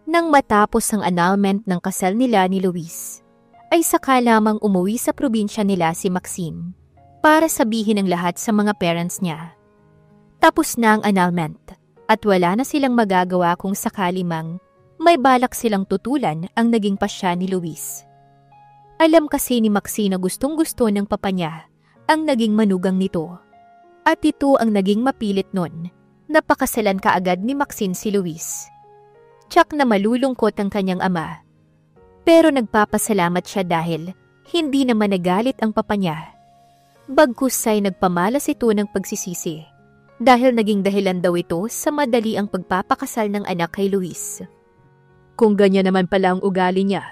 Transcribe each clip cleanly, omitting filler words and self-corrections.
Nang matapos ang annulment ng kasal nila ni Luis, ay saka lamang umuwi sa probinsya nila si Maxine para sabihin ang lahat sa mga parents niya. Tapos na ang annulment at wala na silang magagawa kung sakali mang may balak silang tutulan ang naging pasya ni Luis. Alam kasi ni Maxine na gustong-gusto ng papa niya ang naging manugang nito. At ito ang naging mapilit nun. Napakasalan kaagad ni Maxine si Luis. Tsak na malulungkot ang kanyang ama. Pero nagpapasalamat siya dahil hindi naman nagalit ang papa niya. Bagkus ay nagpamalas ito ng pagsisisi dahil naging dahilan daw ito sa madali ang pagpapakasal ng anak kay Luis. Kung ganyan naman pala ang ugali niya,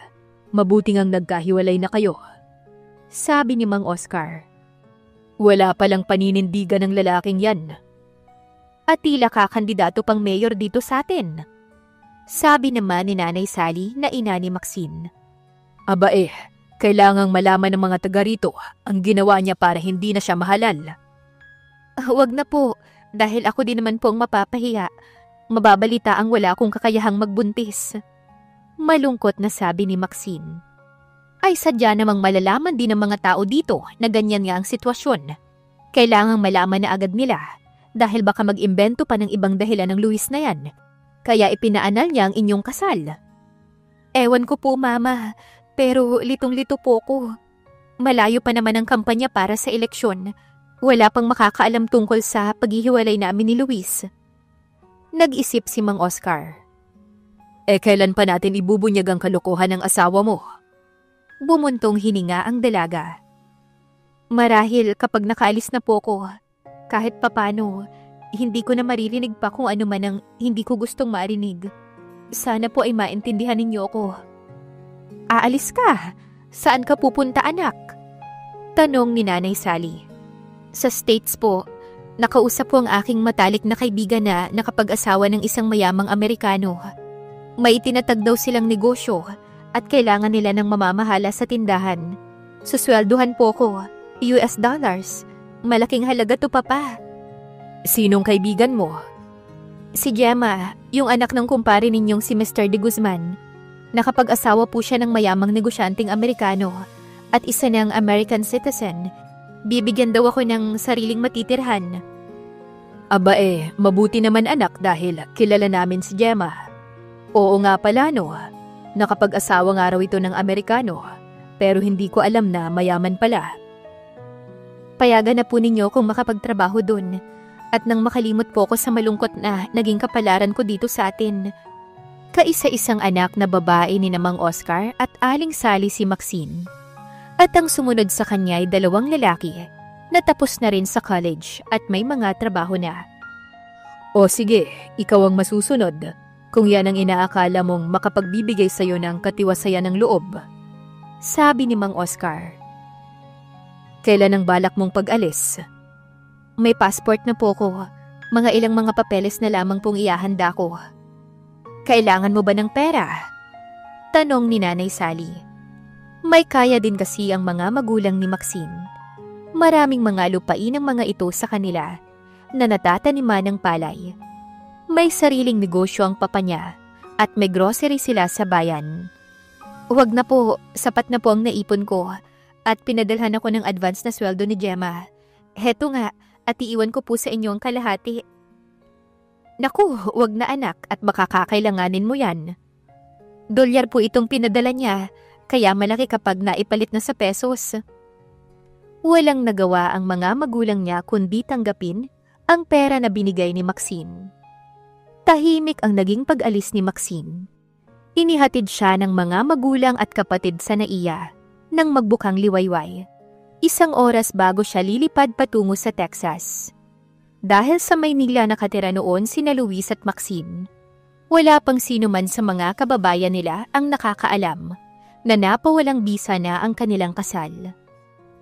mabuting ang nagkahiwalay na kayo, sabi ni Mang Oscar. Wala palang paninindigan ng lalaking yan. At tila kakandidato pang mayor dito sa atin, sabi naman ni Nanay Sally na ina ni Maxine. Aba kailangang malaman ng mga taga rito ang ginawa niya para hindi na siya mahalal. Huwag na po, dahil ako din naman po ang mapapahiya. Mababalita ang wala akong kakayahang magbuntis. Malungkot na sabi ni Maxine. Ay sadya namang malalaman din ng mga tao dito na ganyan nga ang sitwasyon. Kailangang malaman na agad nila dahil baka mag-imbento pa ng ibang dahilan ng Luis na yan. Kaya ipinaanal niya ang inyong kasal. Ewan ko po, Mama, pero litong-lito po ko. Malayo pa naman ang kampanya para sa eleksyon. Wala pang makakaalam tungkol sa paghihiwalay namin ni Luis. Nag-isip si Mang Oscar. Kailan pa natin ibubunyag ang kalokohan ng asawa mo? Bumuntong hininga ang dalaga. Marahil kapag nakaalis na po ko, kahit papano, hindi ko na maririnig pa kung ano man ang hindi ko gustong marinig. Sana po ay maintindihan ninyo ako. Aalis ka? Saan ka pupunta, anak? Tanong ni Nanay Sally. Sa States po. Nakausap po ang aking matalik na kaibigan na nakapag-asawa ng isang mayamang Amerikano. May itinatag daw silang negosyo at kailangan nila ng mamamahala sa tindahan. Suswelduhan po ko, US dollars. Malaking halaga to, Papa. Sinong kaibigan mo? Si Gemma, yung anak ng kumpare ninyong si Mr. De Guzman. Nakapag-asawa po siya ng mayamang negosyanteng Amerikano at isa ng American citizen. Bibigyan daw ako ng sariling matitirhan. Aba mabuti naman anak dahil kilala namin si Gemma. Oo nga pala no, nakapag-asawa nga raw ito ng Amerikano, pero hindi ko alam na mayaman pala. Payagan na po ninyo kung makapagtrabaho dun, at nang makalimot po ko sa malungkot na naging kapalaran ko dito sa atin. Kaisa-isang anak na babae ni Mang Oscar at Aling Sally si Maxine. At ang sumunod sa kanya ay 2 lalaki na tapos na rin sa college at may mga trabaho na. O sige, ikaw ang masusunod kung yan ang inaakala mong makapagbibigay sa'yo ng katiwasayan ng loob, sabi ni Mang Oscar. Kailan ang balak mong pag-alis? May passport na po ko. Mga ilang mga papeles na lamang pong iahanda ko. Kailangan mo ba ng pera? Tanong ni Nanay Sally. May kaya din kasi ang mga magulang ni Maxine. Maraming mga lupain ang mga ito sa kanila na natataniman ng palay. May sariling negosyo ang papa niya at may grocery sila sa bayan. Huwag na po, sapat na po ang naipon ko at pinadalhan ako ng advance na sweldo ni Gemma. Heto nga, at iiwan ko po sa inyo ang kalahati. Naku, huwag na anak at baka kakailanganin mo yan. $1 po itong pinadala niya. Kaya malaki kapag naipalit na sa pesos. Walang nagawa ang mga magulang niya kundi tanggapin ang pera na binigay ni Maxine. Tahimik ang naging pag-alis ni Maxine. Inihatid siya ng mga magulang at kapatid sa naiya nang magbukang liwayway. 1 oras bago siya lilipad patungo sa Texas. Dahil sa Maynila nakatira noon sina Luis at Maxine, wala pang sino man sa mga kababayan nila ang nakakaalam na napawalang bisa na ang kanilang kasal.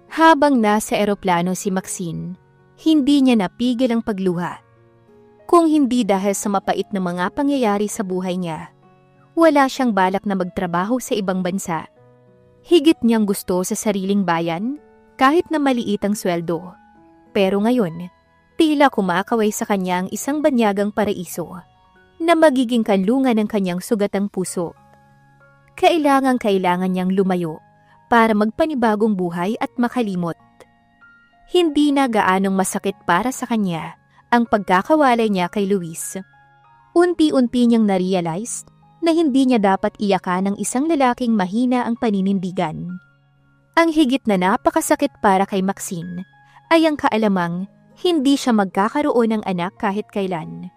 Habang nasa eroplano si Maxine, hindi niya napigil ang pagluha. Kung hindi dahil sa mapait na mga pangyayari sa buhay niya, wala siyang balak na magtrabaho sa ibang bansa. Higit niyang gusto sa sariling bayan, kahit na maliit ang sweldo. Pero ngayon, tila kumakaway sa kanya ang isang banyagang paraiso. na magiging kanlungan ng kanyang sugatang puso. Kailangan niyang lumayo para magpanibagong buhay at makalimot. Hindi na gaanong masakit para sa kanya ang pagkakawalay niya kay Luis. Unti-unti niyang na-realize na hindi niya dapat iyakan ng isang lalaking mahina ang paninindigan. Ang higit na napakasakit para kay Maxine ay ang kaalamang hindi siya magkakaroon ng anak kahit kailan.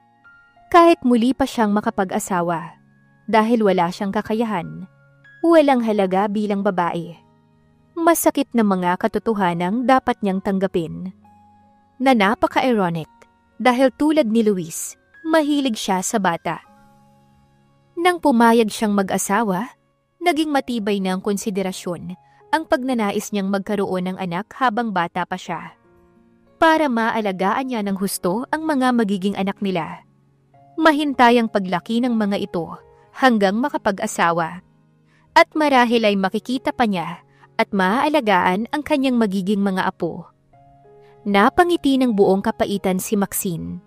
Kahit muli pa siyang makapag-asawa dahil wala siyang kakayahan, walang halaga bilang babae. Masakit na mga katotohanang dapat niyang tanggapin. Na napaka-ironic dahil tulad ni Luis, mahilig siya sa bata. Nang pumayag siyang mag-asawa, naging matibay na ang konsiderasyon ang pagnanais niyang magkaroon ng anak habang bata pa siya. Para maalagaan niya ng husto ang mga magiging anak nila. Mahintay ang paglaki ng mga ito hanggang makapag-asawa. At marahil ay makikita pa niya at maaalagaan ang kanyang magiging mga apo. Napangiti ng buong kapaitan si Maxine.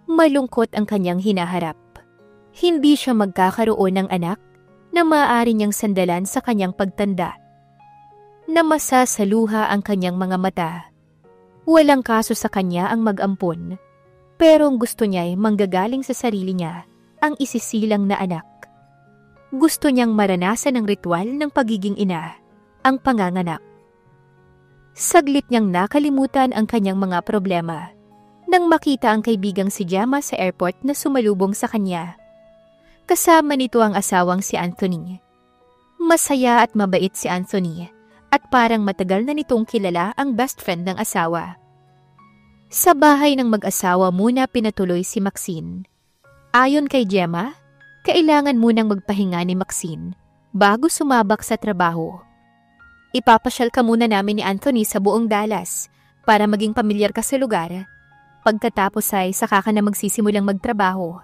Malungkot ang kanyang hinaharap. Hindi siya magkakaroon ng anak na maaari niyang sandalan sa kanyang pagtanda. Namasa sa luha ang kanyang mga mata. Walang kaso sa kanya ang mag-ampon, pero ang gusto niya ay manggagaling sa sarili niya ang isisilang na anak. Gusto niyang maranasan ang ritual ng pagiging ina, ang panganganak. Saglit niyang nakalimutan ang kanyang mga problema nang makita ang kaibigang si Gemma sa airport na sumalubong sa kanya. Kasama nito ang asawang si Anthony. Masaya at mabait si Anthony at parang matagal na nitong kilala ang best friend ng asawa. Sa bahay ng mag-asawa muna pinatuloy si Maxine. Ayon kay Gemma, kailangan munang magpahinga ni Maxine bago sumabak sa trabaho. Ipapasyal ka muna namin ni Anthony sa buong Dallas para maging pamilyar ka sa lugar. Pagkatapos ay saka ka na magsisimulang magtrabaho.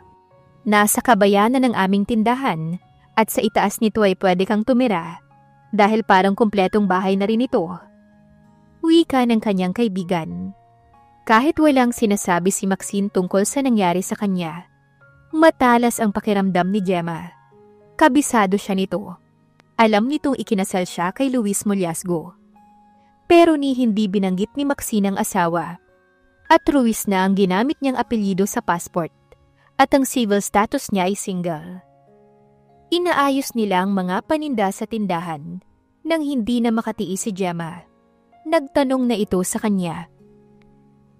Nasa kabayanan ng aming tindahan at sa itaas nito ay pwede kang tumira dahil parang kumpletong bahay na rin ito. Wika ng kanyang kaibigan. Kahit walang sinasabi si Maxine tungkol sa nangyari sa kanya, matalas ang pakiramdam ni Gemma. Kabisado siya nito. Alam nitong ikinasal siya kay Luis Mollazgo. Pero hindi binanggit ni Maxine ang asawa. At Ruiz na ang ginamit niyang apelyido sa passport. At ang civil status niya ay single. Inaayos nila ang mga paninda sa tindahan nang hindi na makatiis si Gemma. Nagtanong na ito sa kanya.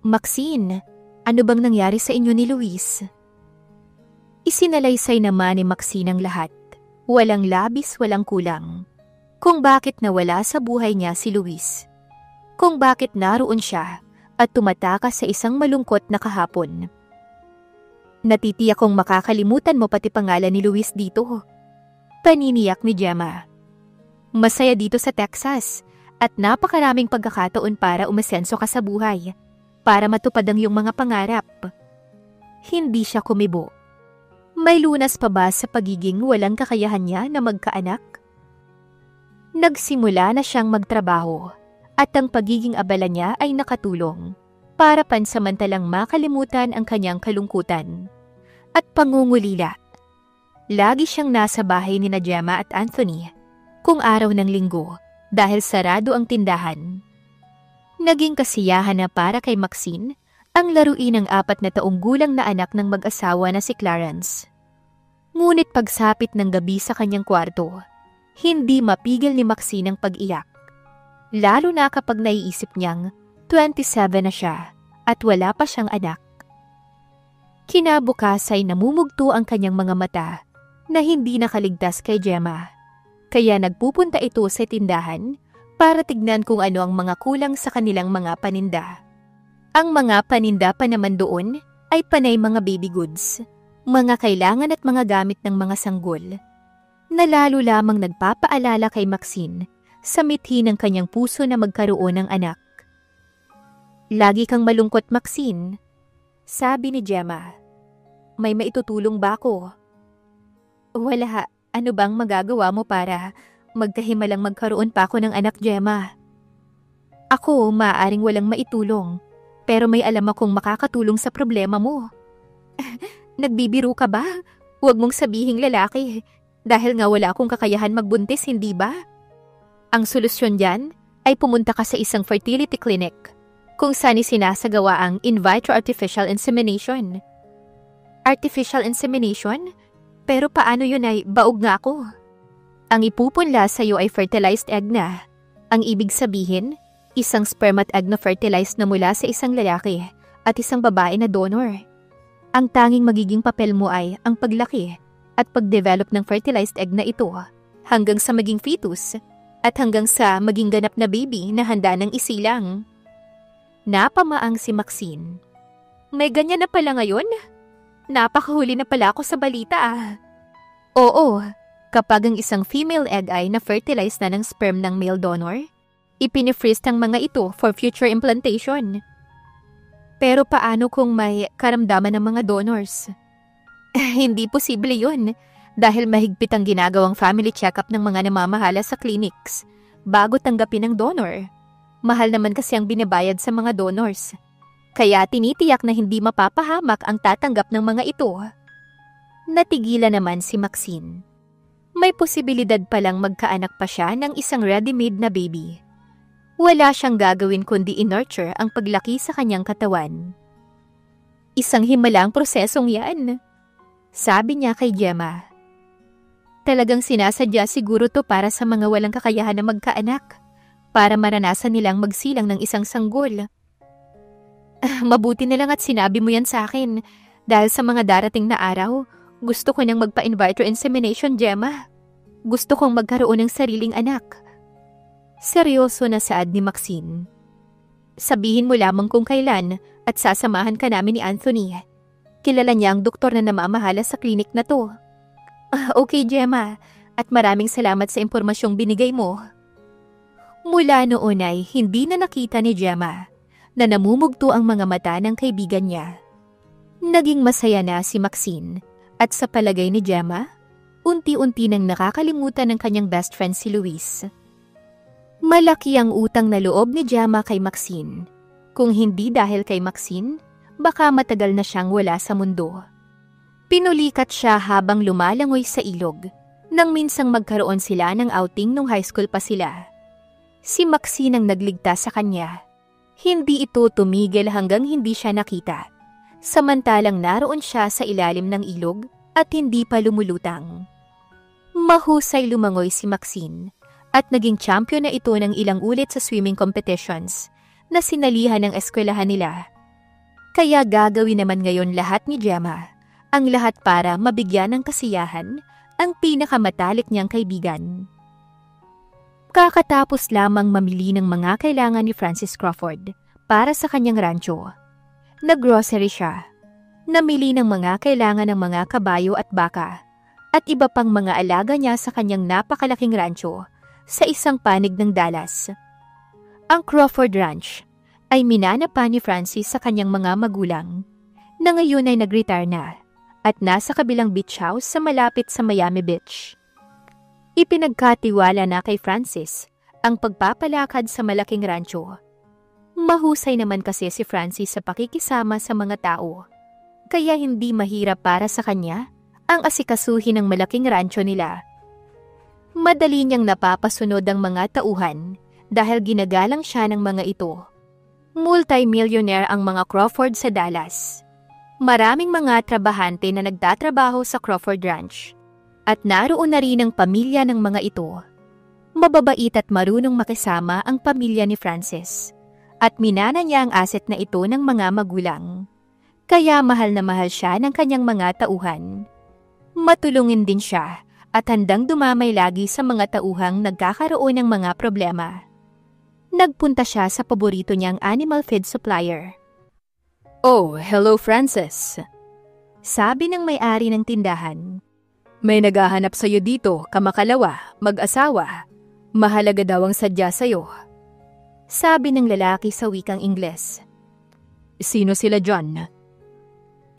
Maxine, ano bang nangyari sa inyo ni Luis? Isinalaysay naman ni Maxine ang lahat. Walang labis, walang kulang. Kung bakit nawala sa buhay niya si Luis. Kung bakit naroon siya at tumatakas sa isang malungkot na kahapon. Natitiyak kong makakalimutan mo pati pangalan ni Luis dito. Paniniyak ni Gemma. Masaya dito sa Texas at napakaraming pagkakataon para umasenso ka sa buhay. Para matupad ang iyong mga pangarap. Hindi siya kumibo. May lunas pa ba sa pagiging walang kakayahan niya na magkaanak? Nagsimula na siyang magtrabaho at ang pagiging abala niya ay nakatulong para pansamantalang makalimutan ang kanyang kalungkutan at pangungulila. Lagi siyang nasa bahay ni Gemma at Anthony kung araw ng linggo dahil sarado ang tindahan. Naging kasiyahan na para kay Maxine ang laruin ng 4 na taong gulang na anak ng mag-asawa na si Clarence. Ngunit pagsapit ng gabi sa kanyang kwarto, hindi mapigil ni Maxine ang pag-iyak. Lalo na kapag naiisip niyang 27 na siya at wala pa siyang anak. Kinabukas ay namumugto ang kanyang mga mata na hindi nakaligtas kay Gemma. Kaya nagpupunta ito sa tindahan para tignan kung ano ang mga kulang sa kanilang mga paninda. Ang mga paninda pa naman doon ay panay mga baby goods, mga kailangan at mga gamit ng mga sanggol, na lalo lamang nagpapaalala kay Maxine sa mithi ng kanyang puso na magkaroon ng anak. Lagi kang malungkot, Maxine, sabi ni Gemma. May maitutulong ba ako? Wala, ano bang magagawa mo para magkahimalang magkaroon pa ako ng anak, Gemma? Ako, maaaring walang maitulong, pero may alam akong makakatulong sa problema mo. Nagbibiro ka ba? Huwag mong sabihing lalaki, dahil nga wala akong kakayahan magbuntis, hindi ba? Ang solusyon diyan ay pumunta ka sa isang fertility clinic kung saan sinasagawa ang in vitro artificial insemination. Artificial insemination? Pero paano yun ay baog nga ako? Ang ipupunla sa'yo ay fertilized egg na. Ang ibig sabihin, isang sperm at egg na fertilized na mula sa isang lalaki at isang babae na donor. Ang tanging magiging papel mo ay ang paglaki at pag-develop ng fertilized egg na ito hanggang sa maging fetus at hanggang sa maging ganap na baby na handa ng isilang. Napamaang si Maxine. May ganyan na pala ngayon? Napakahuli na pala ako sa balita ah. Oo, kapag ang isang female egg ay na-fertilize na ng sperm ng male donor, ipinifreeze ang mga ito for future implantation. Pero paano kung may karamdaman ng mga donors? Hindi posible yun dahil mahigpit ang ginagawang family check-up ng mga namamahala sa clinics bago tanggapin ang donor. Mahal naman kasi ang binabayad sa mga donors. Kaya tinitiyak na hindi mapapahamak ang tatanggap ng mga ito. Natigilan naman si Maxine. May posibilidad palang magkaanak pa siya ng isang ready-made na baby. Wala siyang gagawin kundi i-nurture ang paglaki sa kanyang katawan. Isang himalang prosesong yan, sabi niya kay Gemma. Talagang sinasadya siguro to para sa mga walang kakayahan na magkaanak, para maranasan nilang magsilang ng isang sanggol. Mabuti na lang at sinabi mo yan sa akin, dahil sa mga darating na araw, gusto ko nang magpa-in vitro insemination, Gemma. Gusto kong magkaroon ng sariling anak. Seryoso na saad ni Maxine. Sabihin mo lamang kung kailan at sasamahan ka namin ni Anthony. Kilala niya ang doktor na namamahala sa klinik na to. Okay, Gemma, at maraming salamat sa impormasyong binigay mo. Mula noon ay hindi na nakita ni Gemma na namumugto ang mga mata ng kaibigan niya. Naging masaya na si Maxine at sa palagay ni Gemma, unti-unti nang nakakalimutan ng kanyang best friend si Luis. Malaki ang utang na loob ni Gemma kay Maxine. Kung hindi dahil kay Maxine, baka matagal na siyang wala sa mundo. Pinulikat siya habang lumalangoy sa ilog, nang minsang magkaroon sila ng outing nung high school pa sila. Si Maxine ang nagligtas sa kanya. Hindi ito tumigil hanggang hindi siya nakita. Samantalang naroon siya sa ilalim ng ilog at hindi pa lumulutang. Mahusay lumangoy si Maxine. At naging champion na ito ng ilang ulit sa swimming competitions na sinalihan ng eskwelahan nila. Kaya gagawin naman ngayon lahat ni Gemma, ang lahat para mabigyan ng kasiyahan ang pinakamatalik niyang kaibigan. Kakatapos lamang mamili ng mga kailangan ni Francis Crawford para sa kanyang rancho. Naggrocery siya. Namili ng mga kailangan ng mga kabayo at baka at iba pang mga alaga niya sa kanyang napakalaking rancho sa isang panig ng Dallas. Ang Crawford Ranch ay minana pa ni Francis sa kanyang mga magulang na ngayon ay nag-retire na at nasa kabilang beach house sa malapit sa Miami Beach. Ipinagkatiwala na kay Francis ang pagpapalakad sa malaking rancho. Mahusay naman kasi si Francis sa pakikisama sa mga tao, kaya hindi mahirap para sa kanya ang asikasuhin ng malaking rancho nila. Madali niyang napapasunod ang mga tauhan dahil ginagalang siya ng mga ito. Multi-millionaire ang mga Crawford sa Dallas. Maraming mga trabahante na nagtatrabaho sa Crawford Ranch. At naroon na rin ang pamilya ng mga ito. Mababait at marunong makisama ang pamilya ni Francis. At minana niya ang asset na ito ng mga magulang. Kaya mahal na mahal siya ng kanyang mga tauhan. Matulungin din siya at handang dumamay lagi sa mga tauhang nagkakaroon ng mga problema. Nagpunta siya sa paborito niyang animal feed supplier. Oh, hello Francis. Sabi ng may-ari ng tindahan. May naghahanap sa'yo dito, kamakalawa, mag-asawa. Mahalaga daw ang sadya sa'yo. Sabi ng lalaki sa wikang Ingles. Sino sila, John?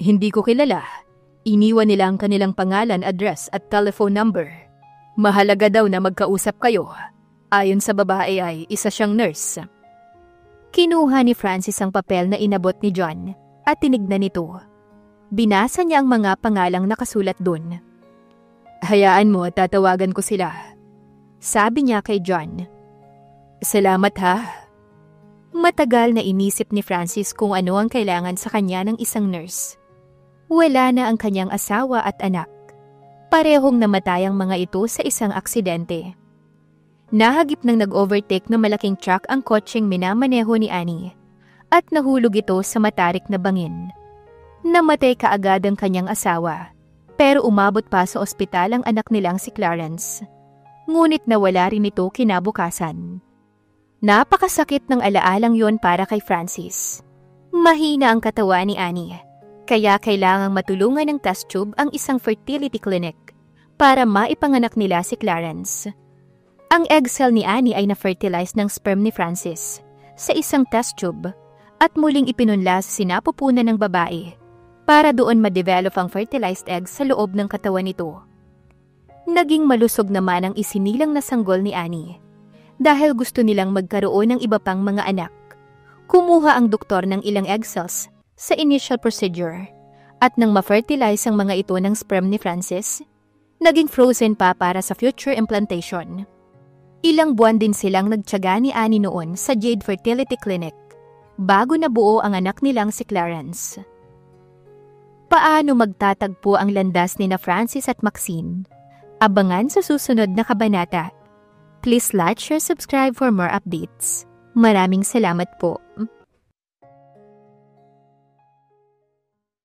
Hindi ko kilala. Iniwan nila ang kanilang pangalan, address at telephone number. Mahalaga daw na magkausap kayo. Ayon sa babae ay isa siyang nurse. Kinuha ni Francis ang papel na inabot ni John at tinignan nito. Binasa niya ang mga pangalang nakasulat dun. Hayaan mo, tatawagan ko sila. Sabi niya kay John. Salamat ha. Matagal na inisip ni Francis kung ano ang kailangan sa kanya ng isang nurse. Wala na ang kanyang asawa at anak. Parehong namatay ang mga ito sa isang aksidente. Nahagip ng nag-overtake na malaking truck ang kotseng minamaneho ni Annie at nahulog ito sa matarik na bangin. Namatay kaagad ang kanyang asawa, pero umabot pa sa ospital ang anak nilang si Clarence. Ngunit nawala rin ito kinabukasan. Napakasakit ng alaalang yon para kay Francis. Mahina ang katawan ni Annie, kaya kailangang matulungan ng test tube ang isang fertility clinic para maipanganak nila si Clarence. Ang egg cell ni Annie ay na-fertilize ng sperm ni Francis sa isang test tube at muling ipinunla sa sinapupunan ng babae para doon ma-develop ang fertilized egg sa loob ng katawan nito. Naging malusog naman ang isinilang na sanggol ni Annie dahil gusto nilang magkaroon ng iba pang mga anak. Kumuha ang doktor ng ilang egg cells sa initial procedure at nang ma-fertilize ang mga ito ng sperm ni Francis, naging frozen pa para sa future implantation. Ilang buwan din silang nagtiyaga ni Annie noon sa Jade Fertility Clinic bago nabuo ang anak nilang si Clarence. Paano magtatagpo ang landas ni na Francis at Maxine? Abangan sa susunod na kabanata. Please like, share, subscribe for more updates. Maraming salamat po.